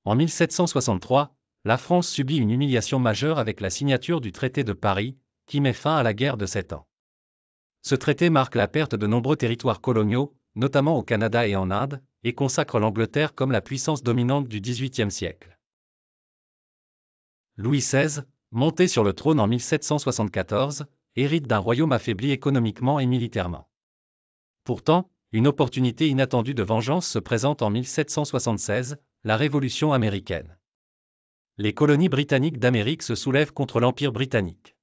En 1763, la France subit une humiliation majeure avec la signature du traité de Paris, qui met fin à la guerre de 7 ans. Ce traité marque la perte de nombreux territoires coloniaux, notamment au Canada et en Inde, et consacre l'Angleterre comme la puissance dominante du XVIIIe siècle. Louis XVI, monté sur le trône en 1774, hérite d'un royaume affaibli économiquement et militairement. Pourtant, une opportunité inattendue de vengeance se présente en 1776, la Révolution américaine. Les colonies britanniques d'Amérique se soulèvent contre l'Empire britannique.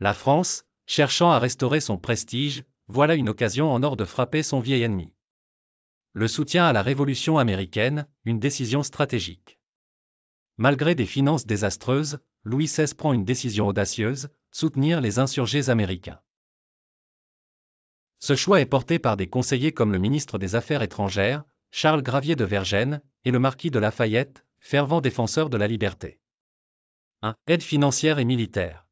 La France, cherchant à restaurer son prestige, voilà une occasion en or de frapper son vieil ennemi. Le soutien à la Révolution américaine, une décision stratégique. Malgré des finances désastreuses, Louis XVI prend une décision audacieuse, soutenir les insurgés américains. Ce choix est porté par des conseillers comme le ministre des Affaires étrangères, Charles Gravier de Vergennes, et le marquis de Lafayette, fervent défenseur de la liberté. 1. Aide financière et militaire.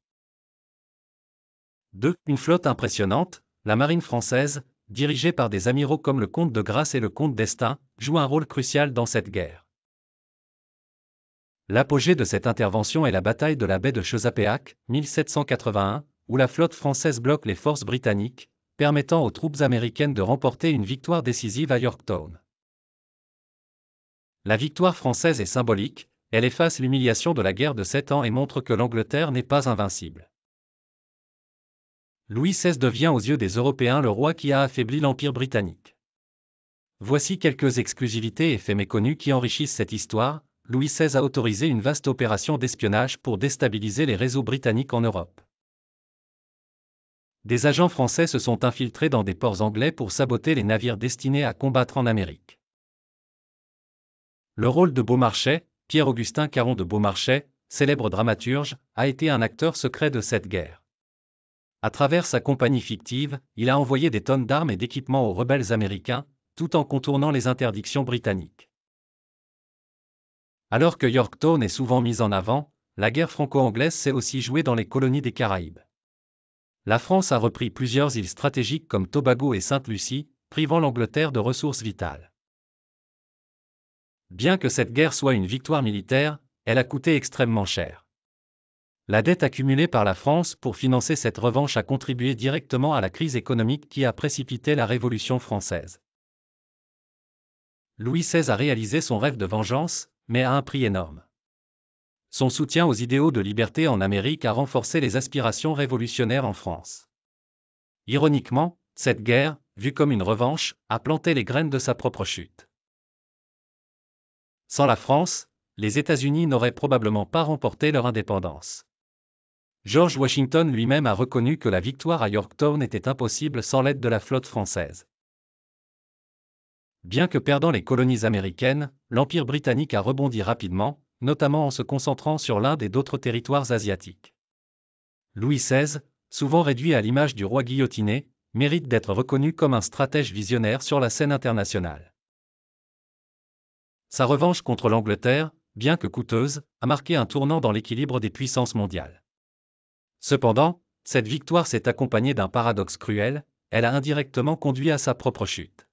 2. Une flotte impressionnante, la marine française, dirigée par des amiraux comme le comte de Grasse et le comte d'Estaing, joue un rôle crucial dans cette guerre. L'apogée de cette intervention est la bataille de la baie de Chesapeake, 1781, où la flotte française bloque les forces britanniques, permettant aux troupes américaines de remporter une victoire décisive à Yorktown. La victoire française est symbolique, elle efface l'humiliation de la guerre de 7 ans et montre que l'Angleterre n'est pas invincible. Louis XVI devient aux yeux des Européens le roi qui a affaibli l'Empire britannique. Voici quelques exclusivités et faits méconnus qui enrichissent cette histoire. Louis XVI a autorisé une vaste opération d'espionnage pour déstabiliser les réseaux britanniques en Europe. Des agents français se sont infiltrés dans des ports anglais pour saboter les navires destinés à combattre en Amérique. Le rôle de Beaumarchais, Pierre-Augustin Caron de Beaumarchais, célèbre dramaturge, a été un acteur secret de cette guerre. À travers sa compagnie fictive, il a envoyé des tonnes d'armes et d'équipements aux rebelles américains, tout en contournant les interdictions britanniques. Alors que Yorktown est souvent mise en avant, la guerre franco-anglaise s'est aussi jouée dans les colonies des Caraïbes. La France a repris plusieurs îles stratégiques comme Tobago et Sainte-Lucie, privant l'Angleterre de ressources vitales. Bien que cette guerre soit une victoire militaire, elle a coûté extrêmement cher. La dette accumulée par la France pour financer cette revanche a contribué directement à la crise économique qui a précipité la Révolution française. Louis XVI a réalisé son rêve de vengeance, mais à un prix énorme. Son soutien aux idéaux de liberté en Amérique a renforcé les aspirations révolutionnaires en France. Ironiquement, cette guerre, vue comme une revanche, a planté les graines de sa propre chute. Sans la France, les États-Unis n'auraient probablement pas remporté leur indépendance. George Washington lui-même a reconnu que la victoire à Yorktown était impossible sans l'aide de la flotte française. Bien que perdant les colonies américaines, l'Empire britannique a rebondi rapidement, notamment en se concentrant sur l'Inde et d'autres territoires asiatiques. Louis XVI, souvent réduit à l'image du roi guillotiné, mérite d'être reconnu comme un stratège visionnaire sur la scène internationale. Sa revanche contre l'Angleterre, bien que coûteuse, a marqué un tournant dans l'équilibre des puissances mondiales. Cependant, cette victoire s'est accompagnée d'un paradoxe cruel, elle a indirectement conduit à sa propre chute.